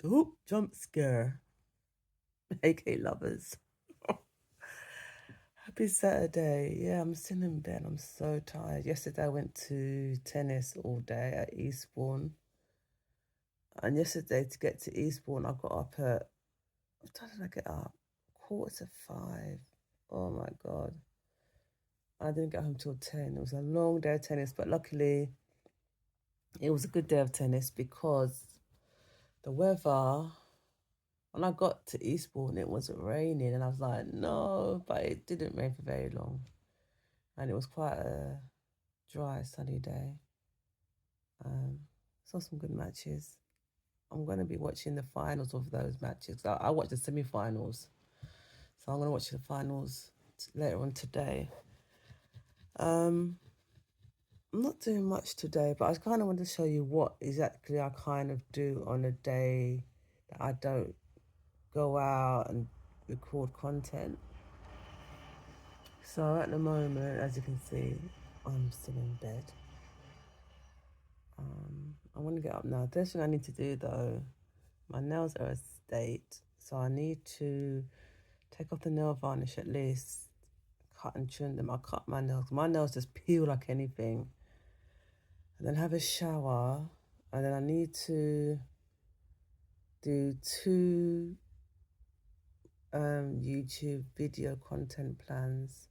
Oh, jump scare. AK lovers. Happy Saturday. Yeah, I'm still in bed. I'm so tired. Yesterday I went to tennis all day at Eastbourne. And yesterday to get to Eastbourne, I got up at, what time did I get up? 4:45. Oh my God. I didn't get home till 10. It was a long day of tennis, but luckily it was a good day of tennis because the weather, when I got to Eastbourne, it was raining and I was like, no, but it didn't rain for very long. And it was quite a dry, sunny day. Saw some good matches. I'm going to be watching the finals of those matches. I watched the semi-finals, so I'm going to watch the finals later on today. I'm not doing much today, but I kind of want to show you what exactly I kind of do on a day that I don't go out and record content. So at the moment, as you can see, I'm still in bed. I want to get up now. First thing I need to do though, my nails are a state, so I need to take off the nail varnish at least, cut and trim them. I cut my nails. My nails just peel like anything. And then have a shower, and then I need to do two YouTube video content plans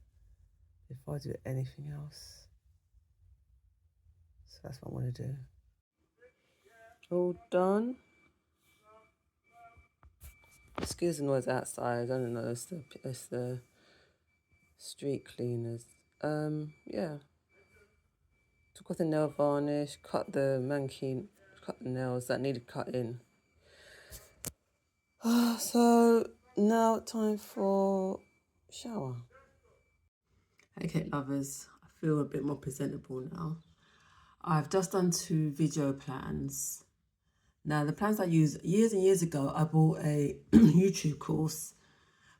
before I do anything else. So that's what I'm going to do. All done. Excuse the noise outside. I don't know. It's the street cleaners. Yeah. Took off the nail varnish, cut the nails that needed cutting. So now time for shower. Okay, lovers, I feel a bit more presentable now. I've just done 2 video plans. Now, the plans I used years and years ago, I bought a YouTube course,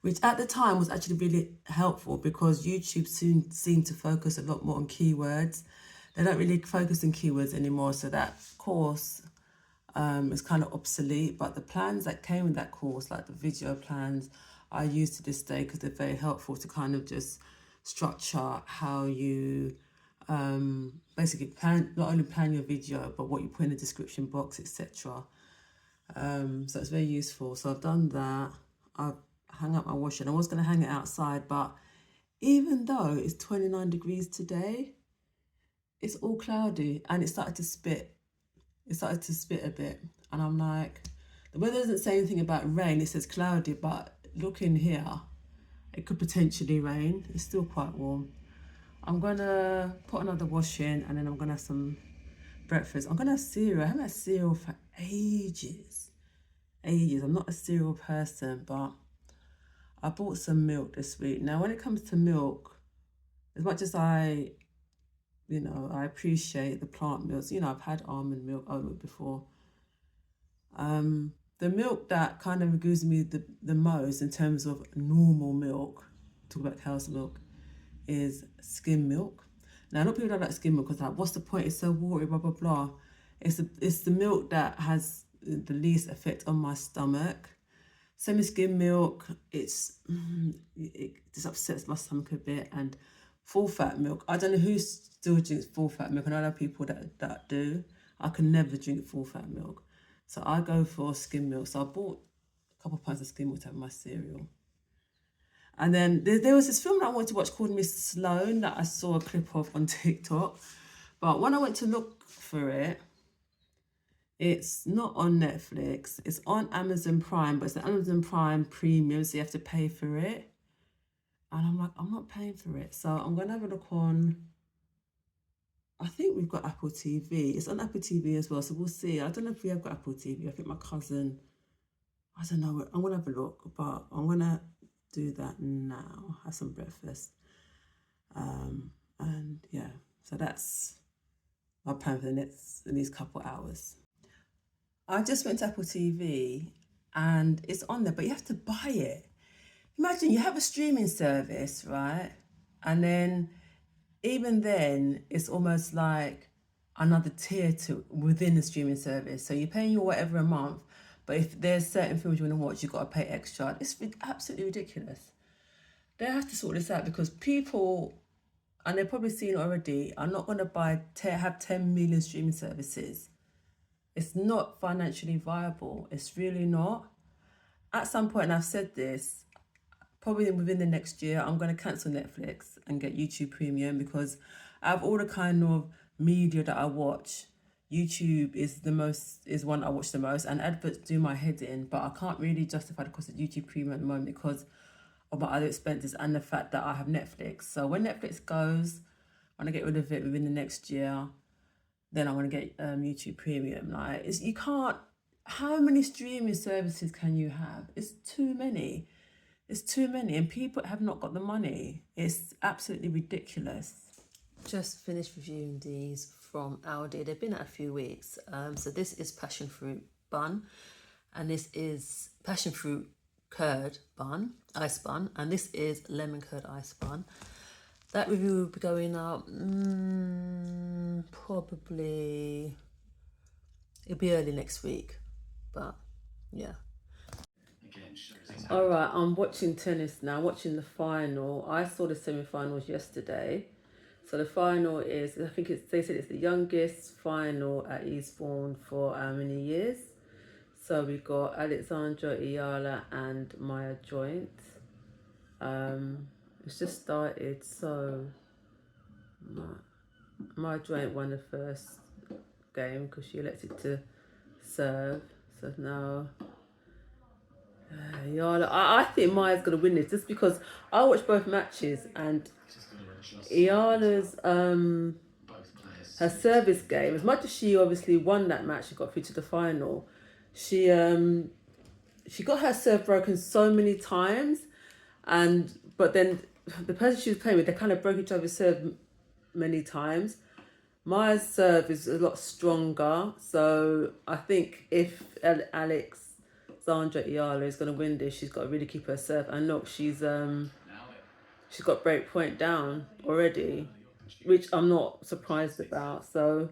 which at the time was actually really helpful because YouTube soon seemed to focus a lot more on keywords. They don't really focus on keywords anymore, so that course is kind of obsolete. But the plans that came with that course, like the video plans, I use to this day because they're very helpful to kind of just structure how you basically not only plan your video, but what you put in the description box, etc. So it's very useful. So I've done that. I've hung up my washing. I was going to hang it outside, but even though it's 29 degrees today, it's all cloudy and it started to spit. It started to spit a bit. And I'm like, the weather doesn't say anything about rain. It says cloudy, but look in here. It could potentially rain. It's still quite warm. I'm going to put another wash in and then I'm going to have some breakfast. I'm going to have cereal. I haven't had cereal for ages. I'm not a cereal person, but I bought some milk this week. Now, when it comes to milk, as much as I appreciate the plant milks. I've had almond milk, oat milk before. The milk that kind of gives me the most in terms of normal milk, talk about cow's milk, is skim milk. Now, a lot of people don't like skim milk because like, what's the point? It's so watery, blah, blah, blah. It's the milk that has the least effect on my stomach. Semi-skim milk, it just upsets my stomach a bit. And full fat milk, I don't know who still drinks full fat milk, and I know people that do. I can never drink full fat milk. So I go for skim milk. So I bought a couple of pints of skim milk to have my cereal. And then there was this film that I wanted to watch called Miss Sloane that I saw a clip of on TikTok. But when I went to look for it, it's not on Netflix. It's on Amazon Prime, but it's an Amazon Prime Premium, so you have to pay for it. And I'm like, I'm not paying for it. So I'm going to have a look on, I think we've got Apple TV. It's on Apple TV as well, so we'll see. I don't know if we have got Apple TV. I think my cousin, I don't know. I'm going to have a look, but I'm going to do that now. Have some breakfast. And yeah, so that's my plan for the next couple hours. I just went to Apple TV and it's on there, but you have to buy it. Imagine you have a streaming service, right? And then even then, it's almost like another tier within the streaming service. So you're paying your whatever a month, But if there's certain films you want to watch, you've got to pay extra. It's absolutely ridiculous. They have to sort this out, because people, and they've probably seen it already, are not going to have 10 million streaming services. It's not financially viable. It's really not. At some point, and I've said this, probably within the next year, I'm going to cancel Netflix and get YouTube Premium, because out of all the kind of media that I watch, YouTube is one I watch the most, and adverts do my head in, but I can't really justify the cost of YouTube Premium at the moment because of my other expenses and the fact that I have Netflix. So when Netflix goes, when I get rid of it within the next year, then I want to get YouTube Premium. Like, you can't. How many streaming services can you have? It's too many. It's too many, and people have not got the money. It's absolutely ridiculous. Just finished reviewing these from Aldi. They've been out a few weeks. So this is passion fruit bun, and this is passion fruit curd bun, ice bun, and this is lemon curd ice bun. That review will be going out probably, it'll be early next week, but yeah. All right, I'm watching tennis now, watching the final. I saw the semi-finals yesterday. So the final is, I think they said it's the youngest final at Eastbourne for how many years? So we've got Alexandra Iyala and Maya Joint. It's just started, so Maya Joint won the first game because she elected to serve. So now Iyala, I think Maya's gonna win this, just because I watched both matches, and Iyala's her service game, as much as she obviously won that match, she got through to the final, she got her serve broken so many times, but then the person she was playing with, they kind of broke each other's serve many times. Maya's serve is a lot stronger, so I think if Alexandra Iyala is going to win this, she's got to really keep her serve. And look, she's got break point down already, which I'm not surprised about. So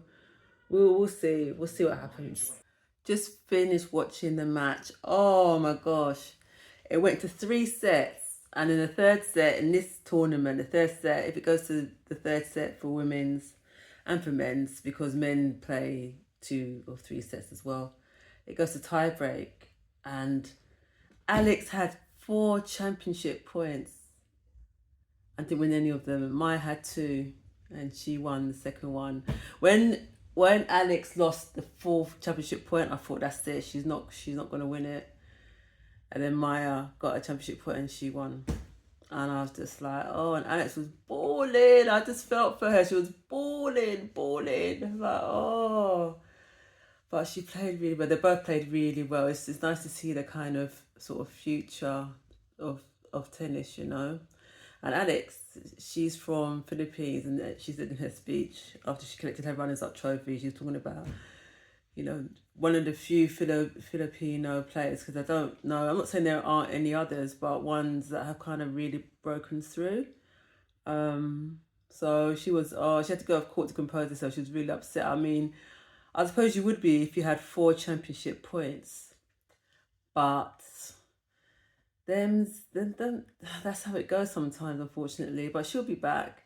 we'll see what happens. Just finished watching the match. Oh my gosh, it went to 3 sets. And in the third set, in this tournament, the third set, if it goes to the third set for women's and for men's, because men play 2 or 3 sets as well, it goes to tie break. And Alex had 4 championship points and didn't win any of them. Maya had 2 and she won the second one. When Alex lost the 4th championship point, I thought, that's it, she's not going to win it. And then Maya got a championship point and she won. And I was just like, oh, and Alex was balling. I just felt for her. She was balling. Like, oh. But she played really well. They both played really well. It's nice to see the kind of sort of future of tennis, you know. And Alex, she's from Philippines, and she said in her speech after she collected her runners-up trophy, she was talking about, you know, one of the few Filipino players, because I don't know, I'm not saying there aren't any others, but ones that have kind of really broken through. So she had to go off court to compose herself. She was really upset. I mean, I suppose you would be if you had 4 championship points, but that's how it goes sometimes, unfortunately. But she'll be back,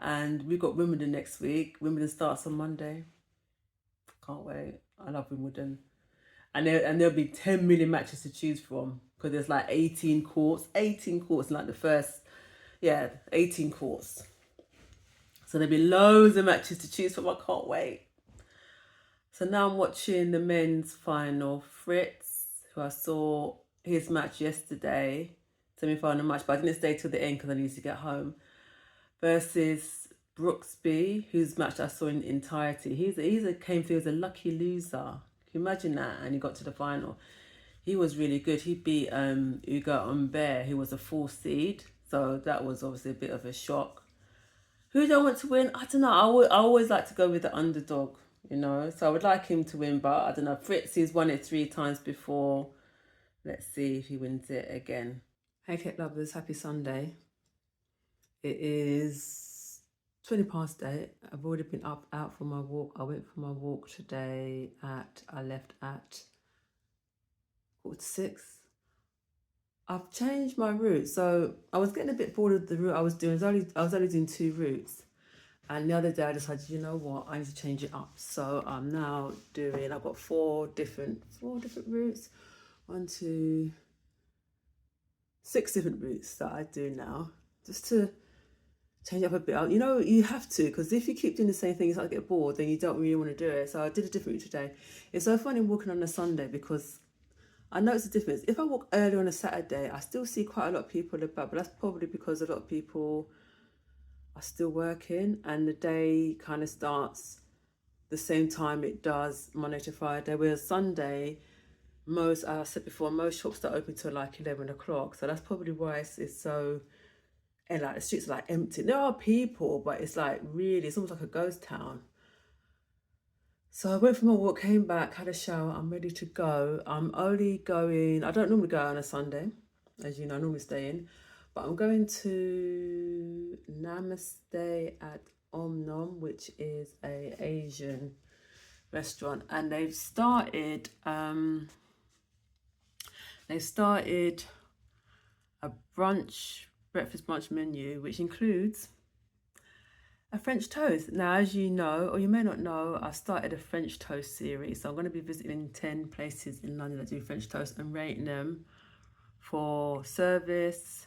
and we've got Wimbledon next week. Wimbledon starts on Monday. Can't wait. I love Wimbledon. And there'll be 10 million matches to choose from, because there's like 18 courts like the first, 18 courts. So there'll be loads of matches to choose from. I can't wait. So now I'm watching the men's final. Fritz, who I saw his match yesterday, semi-final match, but I didn't stay till the end because I needed to get home, versus Brooksby, whose match I saw in entirety. He came through as a lucky loser. Can you imagine that? And he got to the final. He was really good. He beat Ugo Humbert, who was a 4 seed. So that was obviously a bit of a shock. Who do I want to win? I don't know. I always like to go with the underdog, you know. So I would like him to win, but I don't know. Fritz, he's won it 3 times before. Let's see if he wins it again. Hey, Kate lovers, happy Sunday. It is 8:20. I've already been out for my walk. I went for my walk today I left at 6. I've changed my route. So I was getting a bit bored of the route I was doing. I was only doing 2 routes. And the other day I decided, you know what, I need to change it up. So I'm now doing, I've got 4 different routes. 1, 2, 6 different routes that I do now. Just to change up a bit. You know, you have to, because if you keep doing the same thing, you start to get bored, then you don't really want to do it. So I did a different route today. It's so funny walking on a Sunday because I notice the difference. If I walk early on a Saturday, I still see quite a lot of people about, but that's probably because a lot of people are still working and the day kind of starts the same time it does Monday to Friday. Whereas Sunday, as I said before, most shops start open till like 11 o'clock. So that's probably why it's so, and like the streets are like empty. There are people, but it's like really, it's almost like a ghost town. So I went for my walk, came back, had a shower, I'm ready to go. I'm only going, I don't normally go out on a Sunday, as you know, I normally stay in, but I'm going to Namaste at Om Nom, which is a Asian restaurant, and they've started a breakfast brunch menu, which includes a French toast. Now, as you know, or you may not know, I've started a French toast series. So I'm going to be visiting 10 places in London that do French toast and rating them for service,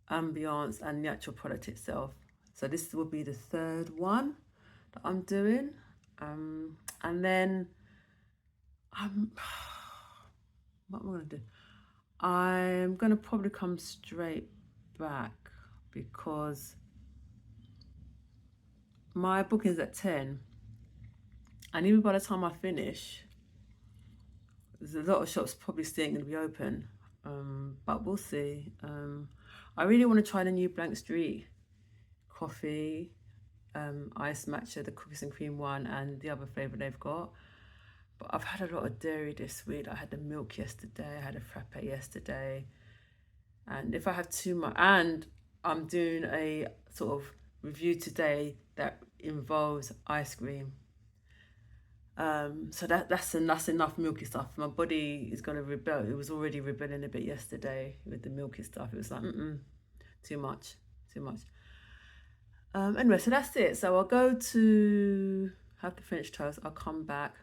ambience, and the actual product itself. So this will be the 3rd one that I'm doing. And then what am I going to do? I'm going to probably come straight back because my booking's at 10, and even by the time I finish, there's a lot of shops probably still ain't going to be open, but we'll see. I really want to try the new Blank Street coffee, ice matcha, the cookies and cream one, and the other flavour they've got. But I've had a lot of dairy this week. I had the milk yesterday, I had a frappe yesterday, and if I have too much, and I'm doing a sort of review today that involves ice cream. So that's enough milky stuff. My body is going to rebel. It was already rebelling a bit yesterday with the milky stuff. It was like, too much. Anyway, so that's it. So I'll go to have the French toast. I'll come back,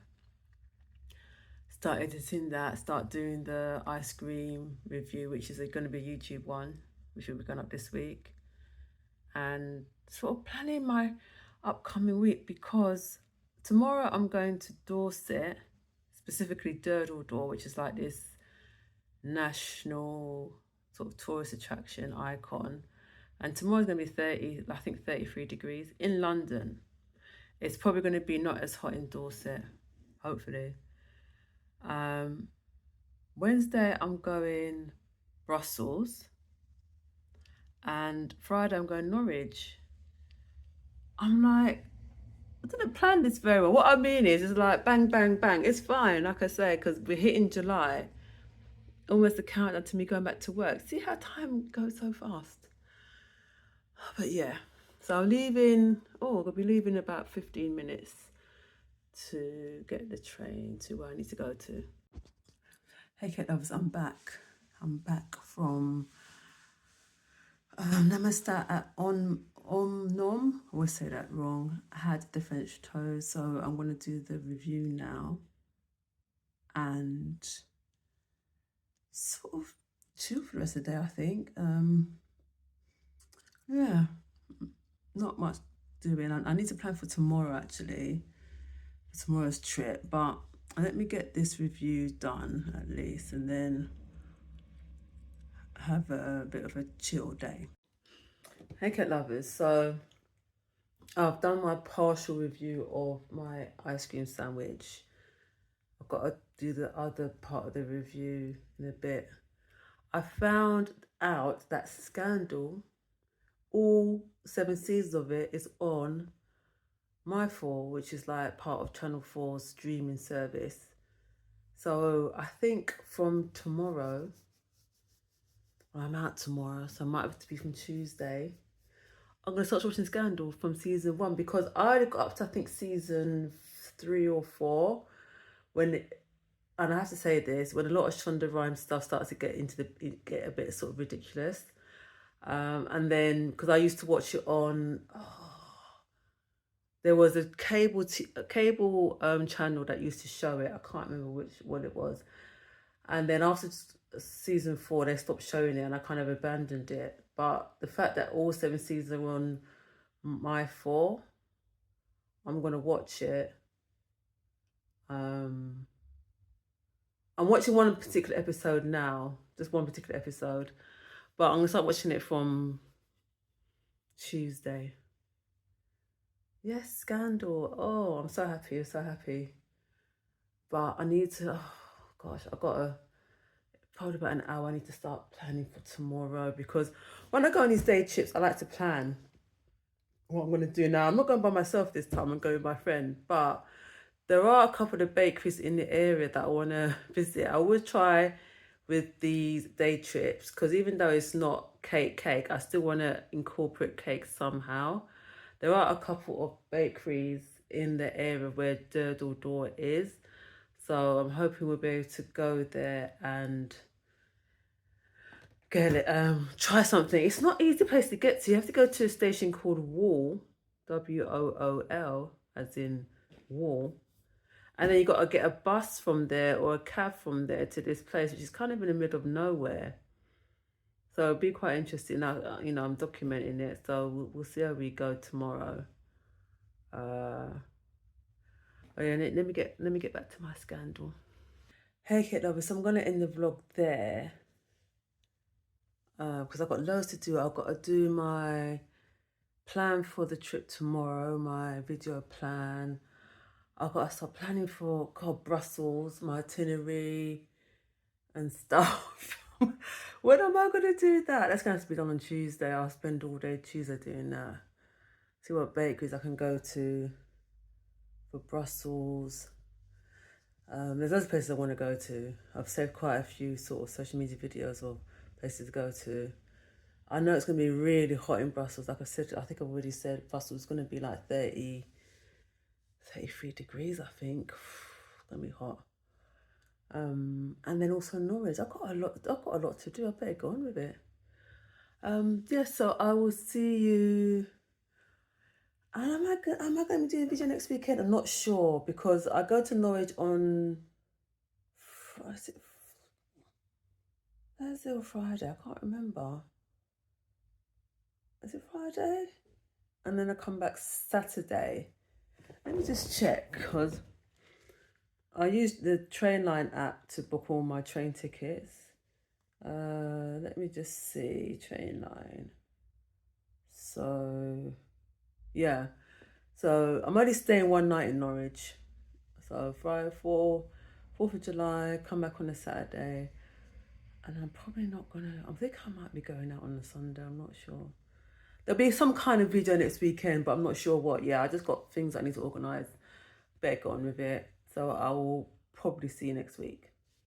start editing that, start doing the ice cream review, which is going to be a YouTube one, which will be going up this week. And sort of planning my upcoming week, because tomorrow I'm going to Dorset, specifically Durdle, which is like this national sort of tourist attraction icon. And tomorrow's going to be 33 degrees in London. It's probably going to be not as hot in Dorset, hopefully. Wednesday I'm going Brussels, and Friday I'm going Norwich. I'm like, I didn't plan this very well. What I mean is, it's like bang, bang, bang. It's fine, like I say, because we're hitting July. Almost the countdown to me going back to work. See how time goes so fast. But yeah, so I'm leaving. Oh, I'll be leaving in about 15 minutes to get the train to where I need to go to. Hey, cat lovers, I'm back. I'm back from Namaste at Om Nom. I always say that wrong. I had the French toast, so I'm going to do the review now and sort of chill for the rest of the day, I think. Yeah, not much doing. I need to plan for tomorrow, actually, for tomorrow's trip, but let me get this review done at least, and then have a bit of a chill day. Hey cat lovers, so I've done my partial review of my ice cream sandwich. I've got to do the other part of the review in a bit. I found out that Scandal, all 7 seasons of it, is on My4, which is like part of Channel 4's streaming service. So I think from tomorrow, I'm out tomorrow, so I might have to be from Tuesday, I'm going to start watching Scandal from season 1, because I only got up to, I think, season 3 or 4 when and I have to say this, when a lot of Shonda Rhimes stuff starts to get a bit sort of ridiculous. And then, because I used to watch it on, there was a cable channel that used to show it. I can't remember what it was. And then after season 4, they stopped showing it, and I kind of abandoned it. But the fact that all 7 seasons are on my 4, I'm gonna watch it. I'm watching one particular episode now, just one particular episode, but I'm gonna start watching it from Tuesday. Yes, Scandal. Oh, I'm so happy. I'm so happy. But I need to, oh gosh, I've got probably about an hour. I need to start planning for tomorrow, because when I go on these day trips, I like to plan what I'm going to do. Now, I'm not going by myself this time, I'm going with my friend, but there are a couple of bakeries in the area that I want to visit. I would try with these day trips, because even though it's not cake, I still want to incorporate cake somehow. There are a couple of bakeries in the area where Durdle Door is. So I'm hoping we'll be able to go there and get it, try something. It's not an easy place to get to. You have to go to a station called Wall, Wool, as in wall. And then you got to get a bus from there or a cab from there to this place, which is kind of in the middle of nowhere. So it'll be quite interesting. Now, I'm documenting it, so we'll see how we go tomorrow. Oh yeah, let me get back to my Scandal. Hey, Kate lovers, so I'm gonna end the vlog there, because I've got loads to do. I've got to do my plan for the trip tomorrow, my video plan. I've got to start planning for Brussels, my itinerary and stuff. When am I going to do that? That's going to have to be done on Tuesday. I'll spend all day Tuesday doing that. See what bakeries I can go to for Brussels. There's other places I want to go to. I've saved quite a few sort of social media videos of places to go to. I know it's going to be really hot in Brussels. Like I said, I think I've already said Brussels is going to be like 33 degrees, I think. It's going to be hot. And then also Norwich. I've got a lot to do. I better go on with it. Yeah, so I will see you. And am I going to do a video next weekend? I'm not sure, because I go to Norwich on Thursday or Friday. I can't remember. Is it Friday? And then I come back Saturday. Let me just check, because I use the Trainline app to book all my train tickets. Let me just see, Trainline. So, yeah. So I'm only staying one night in Norwich. So Friday, 4th of July, come back on a Saturday. And I'm probably not gonna, I think I might be going out on a Sunday, I'm not sure. There'll be some kind of video next weekend, but I'm not sure what. Yeah, I just got things I need to organise. Better get on with it. So I will probably see you next week.